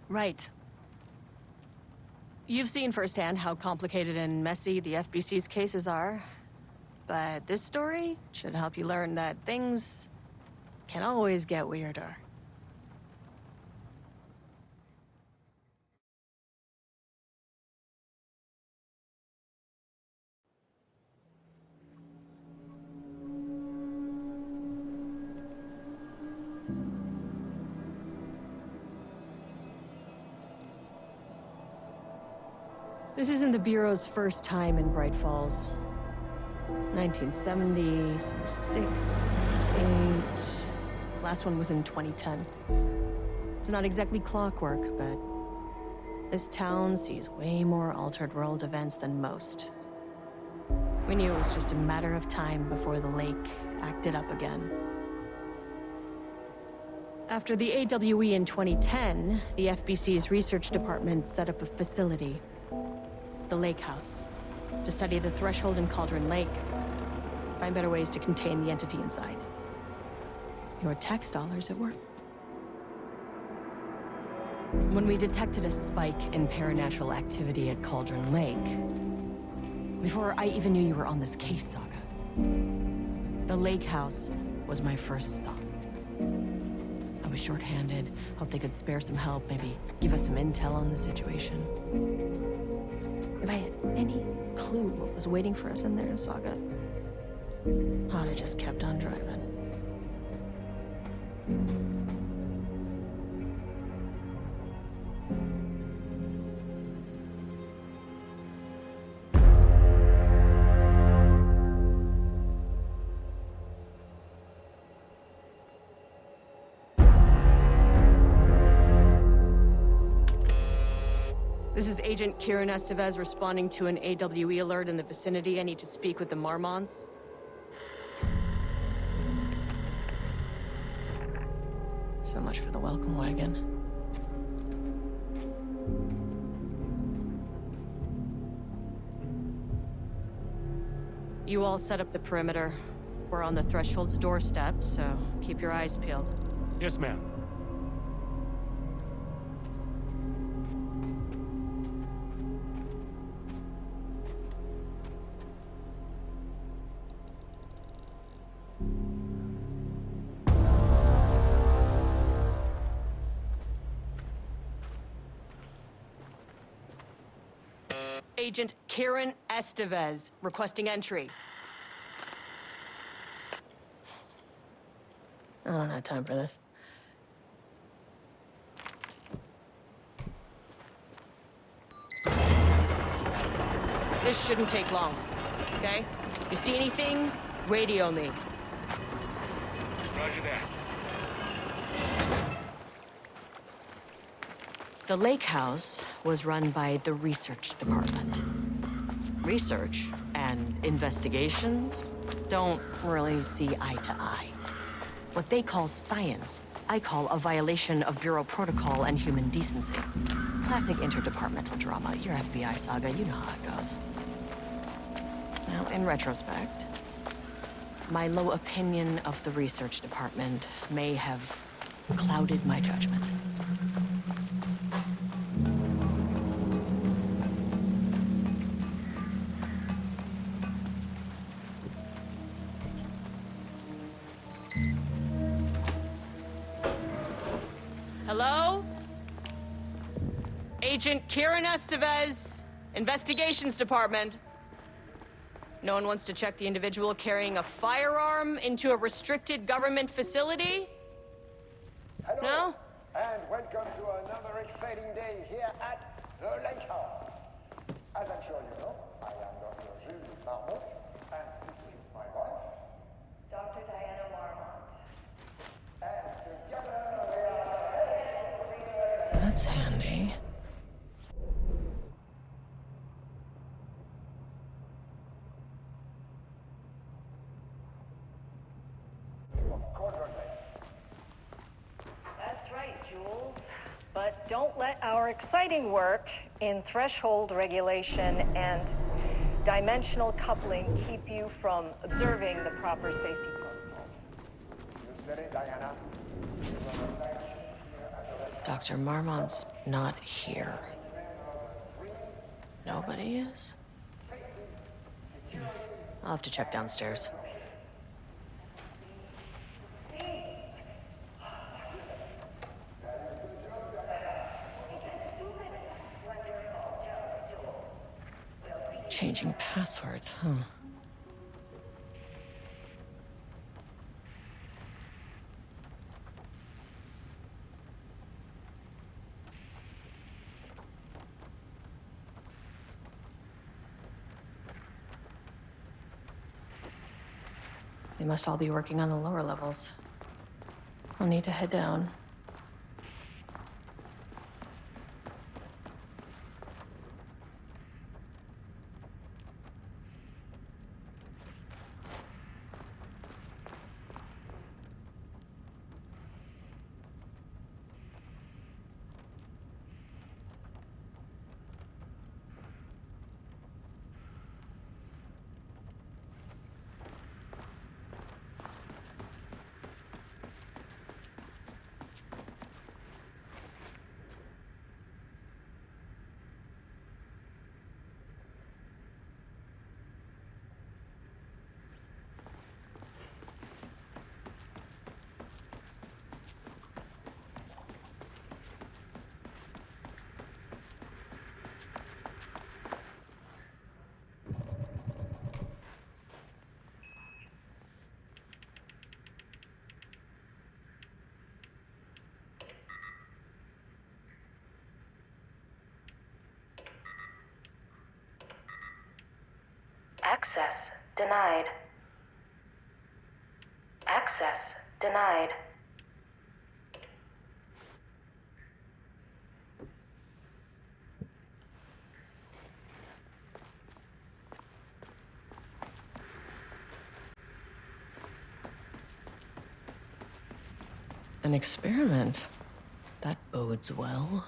Right. You've seen firsthand how complicated and messy the FBC's cases are. But this story should help you learn that things can always get weirder. This isn't the Bureau's first time in Bright Falls. 1970, 76, 8... Last one was in 2010. It's not exactly clockwork, but this town sees way more altered world events than most. We knew it was just a matter of time before the lake acted up again. After the AWE in 2010, the FBC's research department set up a facility, the Lake House, to study the Threshold and Cauldron Lake, find better ways to contain the entity inside. Your tax dollars at work. When we detected a spike in paranatural activity at Cauldron Lake, before I even knew you were on this case, Saga, the Lake House was my first stop. I was short-handed, hoped they could spare some help, maybe give us some intel on the situation. If I had any clue what was waiting for us in there, Saga, I'd have just kept on driving. This is Agent Kieran Estevez responding to an AWE alert in the vicinity. I need to speak with the Marmonts. So much for the welcome wagon. You all set up the perimeter. We're on the Threshold's doorstep, so keep your eyes peeled. Yes, ma'am. Agent Kieran Estevez, requesting entry. I don't have time for this. This shouldn't take long, okay? You see anything, radio me. Roger that. The Lake House was run by the research department. Research and investigations don't really see eye to eye. What they call science, I call a violation of Bureau protocol and human decency. Classic interdepartmental drama. Your FBI saga, you know how it goes. Now, in retrospect, my low opinion of the research department may have clouded my judgment. Hello? Agent Kieran Estevez, Investigations Department. No one wants to check the individual carrying a firearm into a restricted government facility? Hello, no? And welcome to another exciting day here at the Lake House. As I'm sure you know, I am Dr. Jules Marmont, and this is my wife, Dr. Diana Marmont. and together we are... That's handy. That's right, Jules. But don't let our exciting work in threshold regulation and dimensional coupling keep you from observing the proper safety protocols. You said it, Diana. Dr. Marmont's not here. Nobody is? I'll have to check downstairs. Changing passwords, huh? They must all be working on the lower levels. I'll need to head down. Access denied. Access denied. An experiment. That bodes well.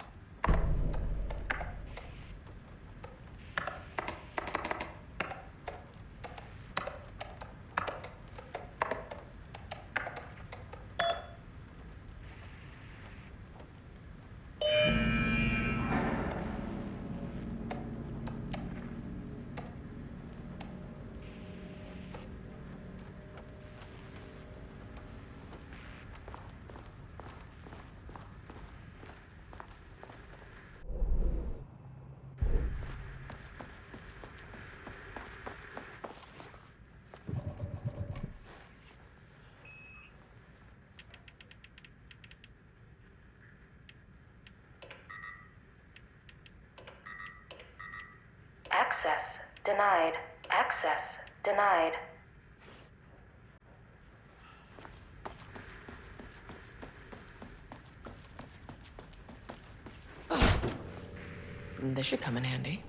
Access denied. Access denied. This should come in handy.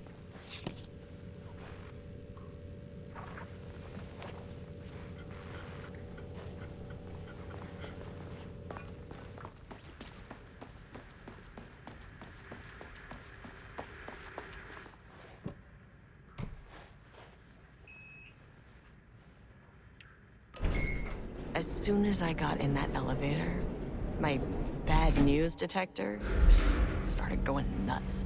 As soon as I got in that elevator, my bad news detector started going nuts.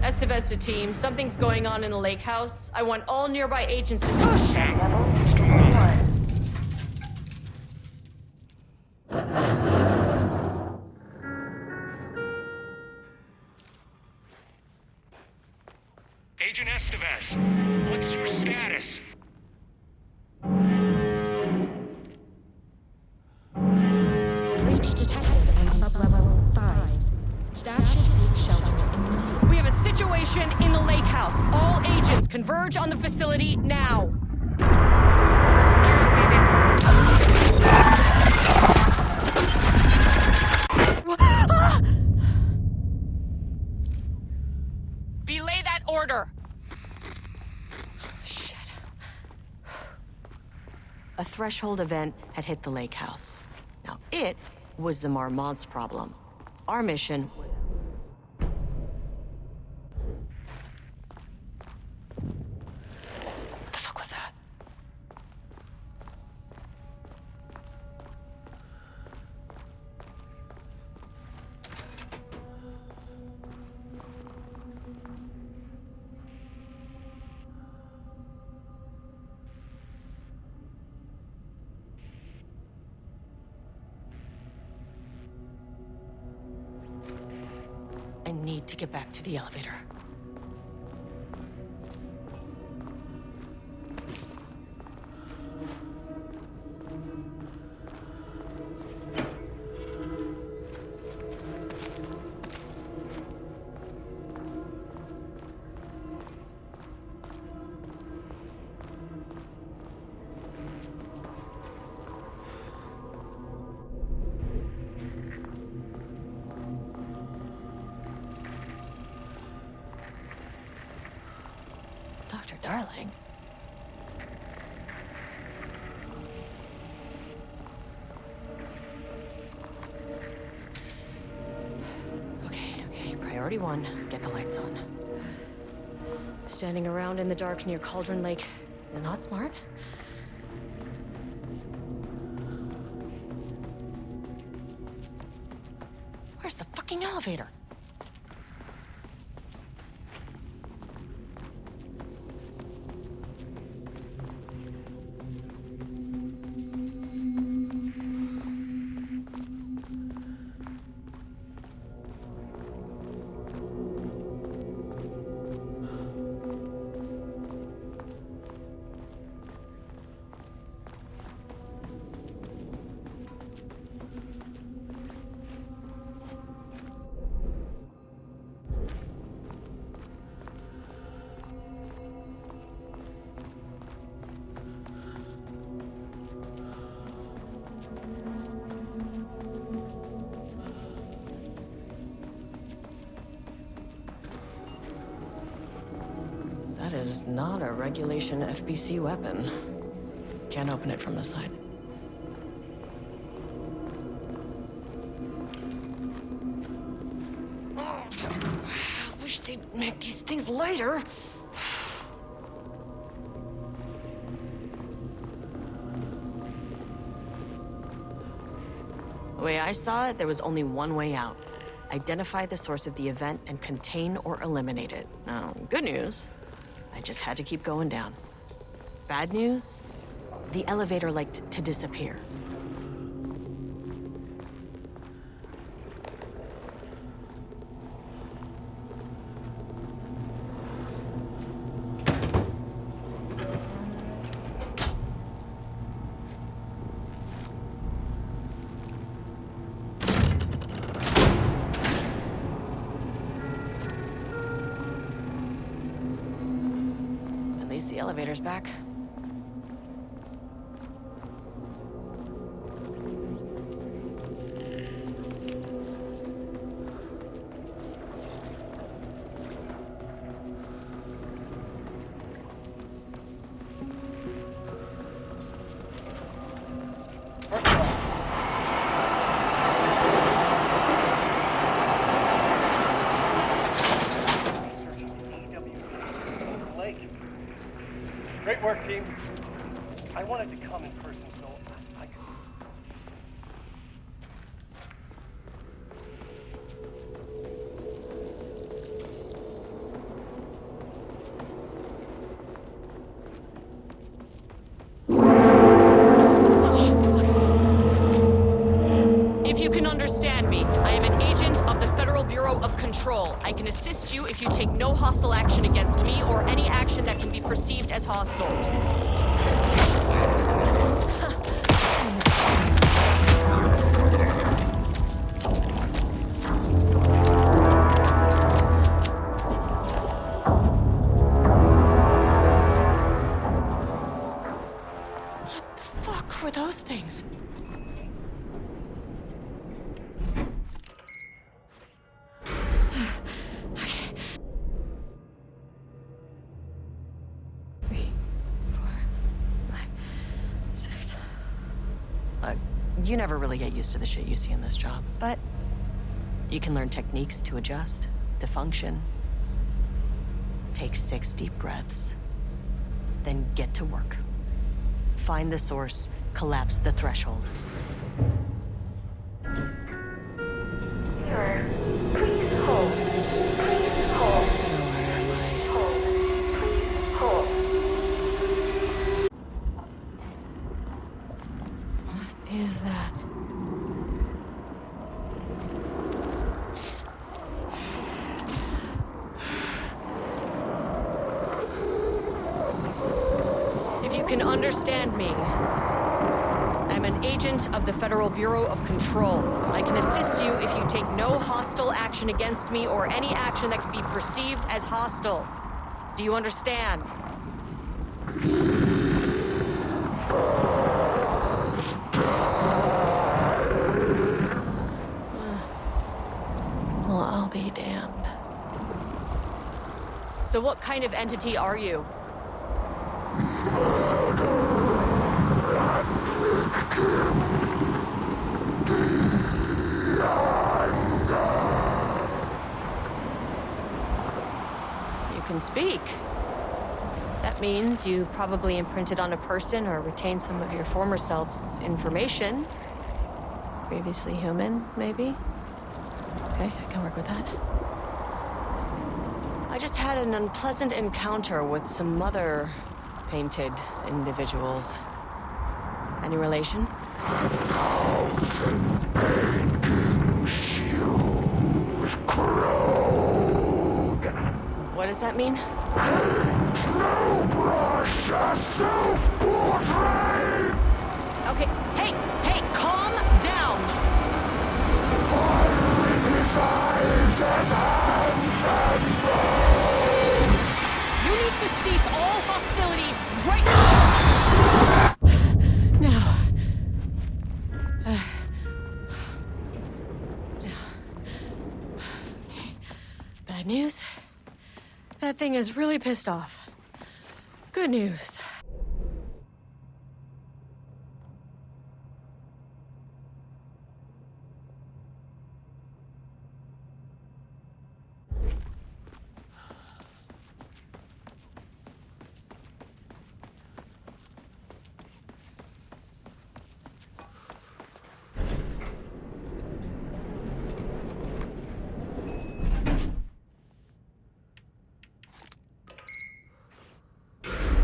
Estivesta team, something's going on in the lake house. I want all nearby agents to push. Level 1. Agent Estevez, what's your status? Breach detected on sublevel 5. Staff should seek shelter immediately. We have a situation in the lake house. All agents converge on the facility now. Belay that order. Shit. A threshold event had hit the lake house. Now, it was the Marmont's problem. Our mission was... What the fuck was that? need to get back to the elevator. Dr. Darling? Okay. Priority one, get the lights on. Standing around in the dark near Cauldron Lake, not smart? Where's the fucking elevator? That is not a regulation FBC weapon. Can't open it from the side. I wish they'd make these things lighter. The way I saw it, there was only one way out. Identify the source of the event and contain or eliminate it. Now, good news, I just had to keep going down. Bad news, the elevator liked to disappear. The elevator's back. Great work, team. I wanted to come in person, so I could... If you can understand me, I am an agent of the Federal Bureau of Control. I can assist you if you take no hostile action against me or any action that can be perceived as hostile. What the fuck were those things? You never really get used to the shit you see in this job, but you can learn techniques to adjust, to function. Take 6 deep breaths, then get to work. Find the source, collapse the threshold. Mirror, please hold. Please hold. Where am I? Hold. Please hold. What is that? understand me. I'm an agent of the Federal Bureau of Control. I can assist you if you take no hostile action against me or any action that could be perceived as hostile. Do you understand? Well, I'll be damned. So what kind of entity are you? You can speak. That means you probably imprinted on a person or retained some of your former self's information. Previously human, maybe? Okay, I can work with that. I just had an unpleasant encounter with some other painted individuals. Any relation? What does that mean? Okay, hey, calm down! You need to cease all hostility right now! Now. Bad news? That thing is really pissed off. Good news.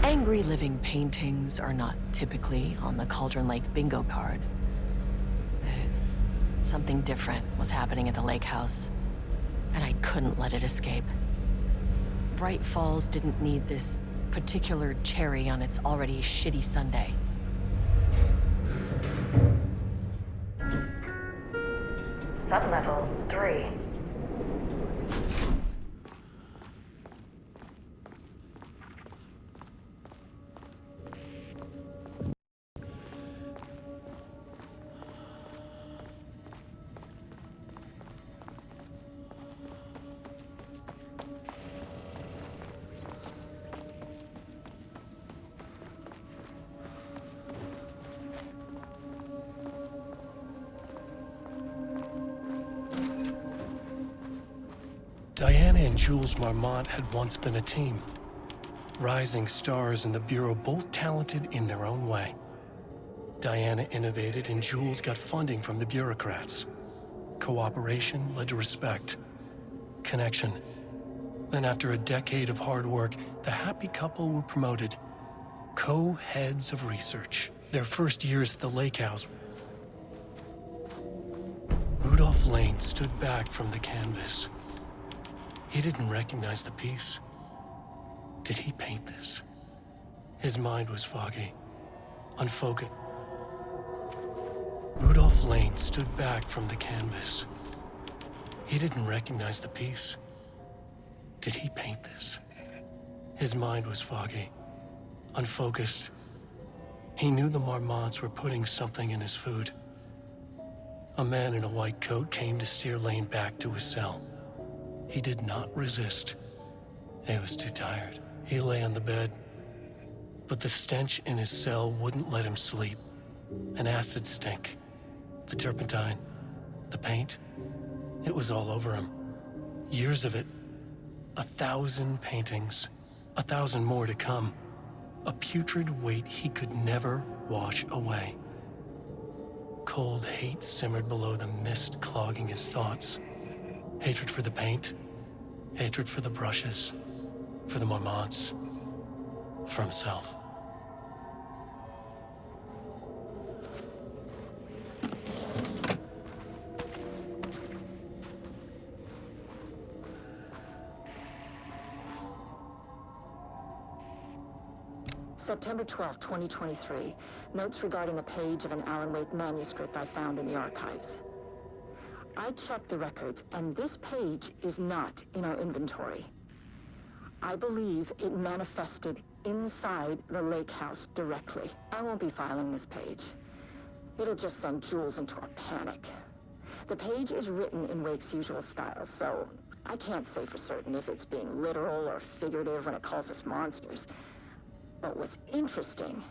Angry living paintings are not typically on the Cauldron Lake bingo card. Something different was happening at the lake house, and I couldn't let it escape. Bright Falls didn't need this particular cherry on its already shitty sundae. Sublevel 3. Diana and Jules Marmont had once been a team. Rising stars in the Bureau, both talented in their own way. Diana innovated and Jules got funding from the bureaucrats. Cooperation led to respect. Connection. Then after a decade of hard work, the happy couple were promoted. Co-heads of research. Their first years at the lake house. Rudolph Lane stood back from the canvas. He didn't recognize the piece. Did he paint this? His mind was foggy, unfocused. Rudolph Lane stood back from the canvas. He didn't recognize the piece. Did he paint this? His mind was foggy, unfocused. He knew the Marmonts were putting something in his food. A man in a white coat came to steer Lane back to his cell. He did not resist. He was too tired. He lay on the bed, but the stench in his cell wouldn't let him sleep. An acid stink. The turpentine. The paint. It was all over him. Years of it. 1,000 paintings. 1,000 more to come. A putrid weight he could never wash away. Cold hate simmered below the mist clogging his thoughts. Hatred for the paint, hatred for the brushes, for the Marmonts, for himself. September 12, 2023. Notes regarding a page of an Alan Wake manuscript I found in the archives. I checked the records, and this page is not in our inventory. I believe it manifested inside the lake house directly. I won't be filing this page. It'll just send Jules into a panic. The page is written in Wake's usual style, so I can't say for certain if it's being literal or figurative when it calls us monsters. But what's interesting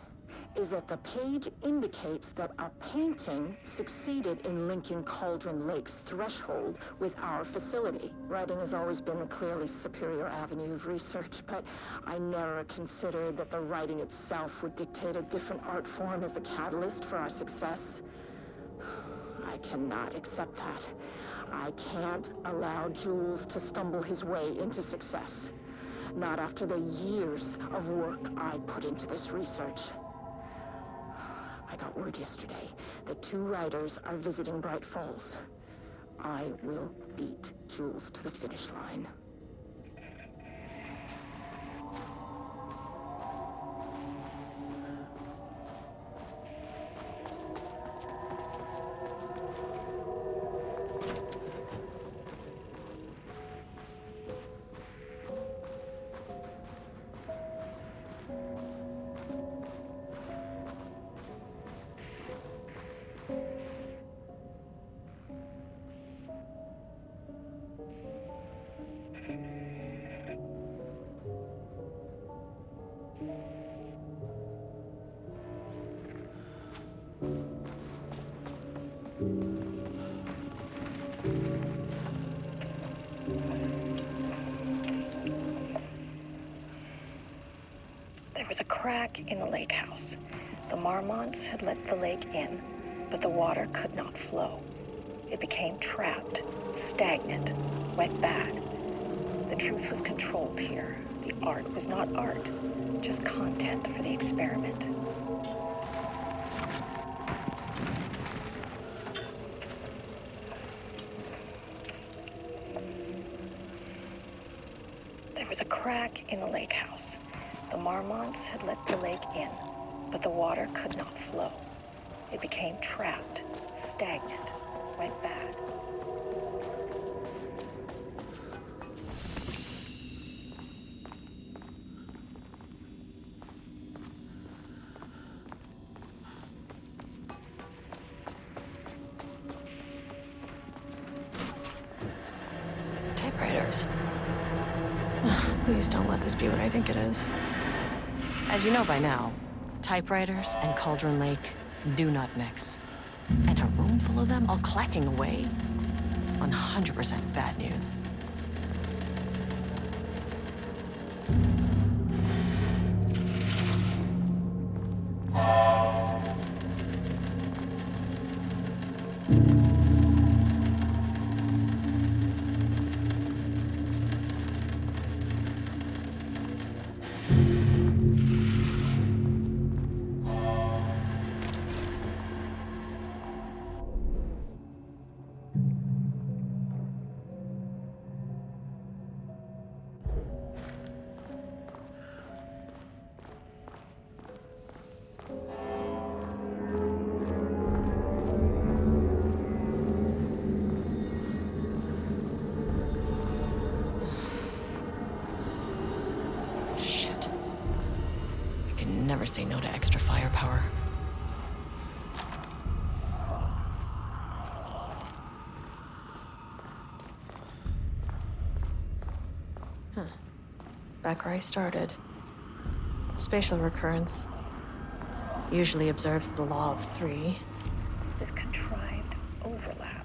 is that the page indicates that a painting succeeded in linking Cauldron Lake's threshold with our facility. Writing has always been the clearly superior avenue of research, but I never considered that the writing itself would dictate a different art form as the catalyst for our success. I cannot accept that. I can't allow Jules to stumble his way into success. Not after the years of work I put into this research. I got word yesterday that 2 writers are visiting Bright Falls. I will beat Jules to the finish line. There was a crack in the lake house. The Marmonts had let the lake in, but the water could not flow. It became trapped, stagnant, went bad. The truth was controlled here. The art was not art, just content for the experiment. There was a crack in the lake house. The Marmonts had let the lake in, but the water could not flow. It became trapped, stagnant, went bad. Typewriters. Please don't let this be what I think it is. As you know by now, typewriters and Cauldron Lake do not mix. And a room full of them all clacking away? 100% bad news. Never say no to extra firepower. Back where I started. Spatial recurrence usually observes the law of 3. This contrived overlap.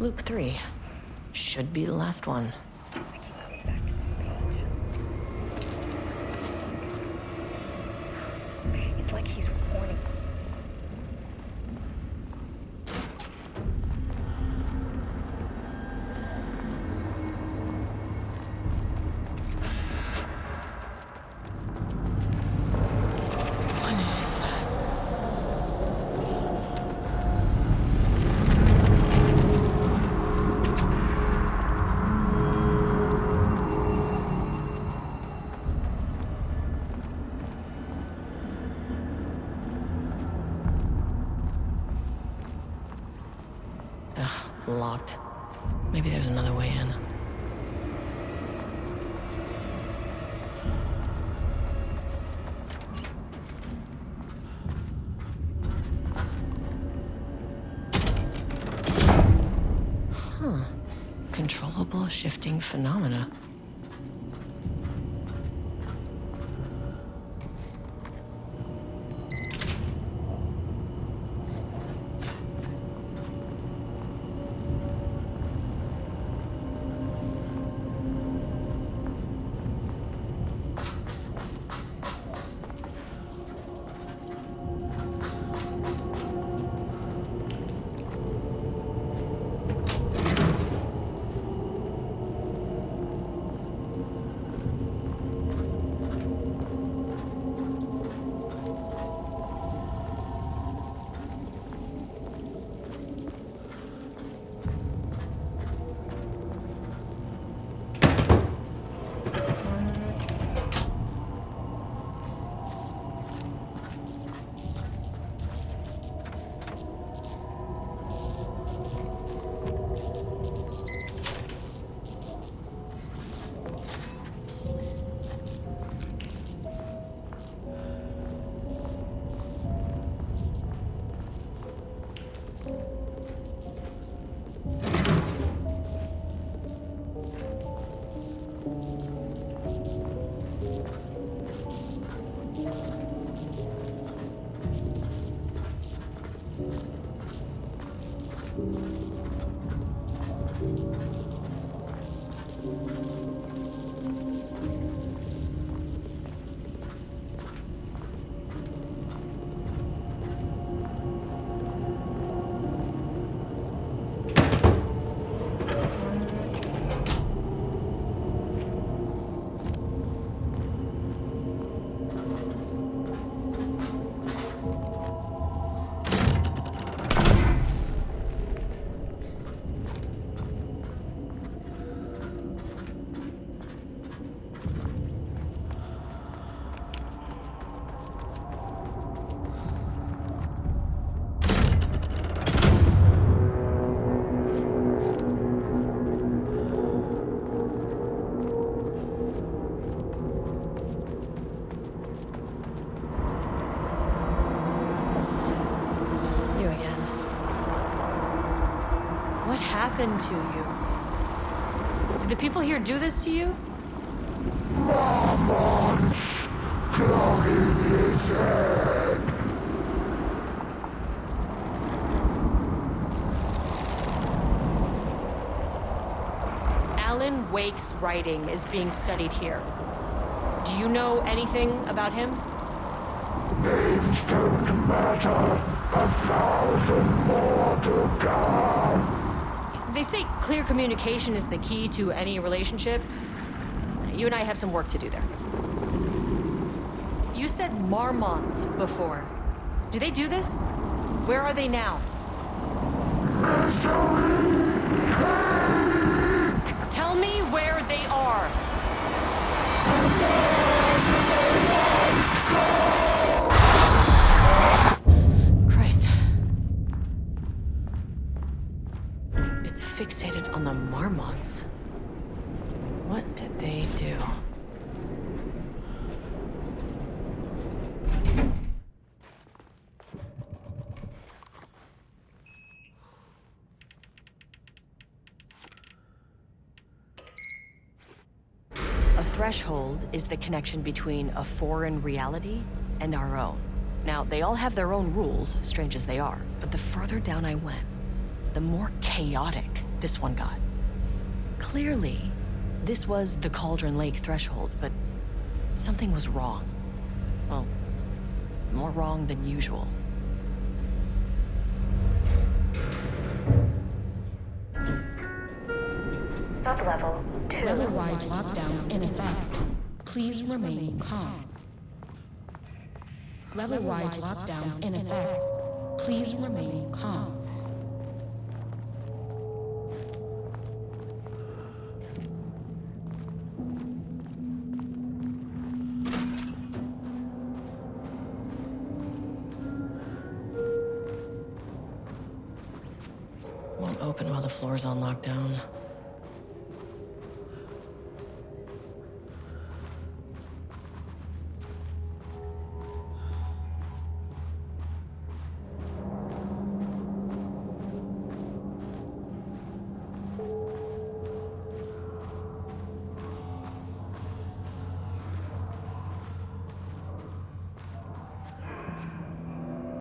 Loop 3. Should be the last one. Coming back to this page. It's like he's warning. What is that? Ugh, locked. Maybe there's another way in. Huh. Controllable shifting phenomena. Happened to you? Did the people here do this to you? Marmon's clogging his head. Alan Wake's writing is being studied here. Do you know anything about him? Names don't matter. 1,000 more to come. They say clear communication is the key to any relationship. You and I have some work to do there. You said Marmonts before. Do they do this? Where are they now? Misery! Hate! Tell me where they are. Christ. It's fixated on the Marmonts. What did they do? A threshold is the connection between a foreign reality and our own. Now, they all have their own rules, strange as they are, but the further down I went, the more chaotic this one got. Clearly, this was the Cauldron Lake threshold, but something was wrong. Well, more wrong than usual. Sublevel 2. Level-wide lockdown in effect. Please remain calm. Level-wide lockdown in effect. Please remain calm. Won't open while the floor's on lockdown.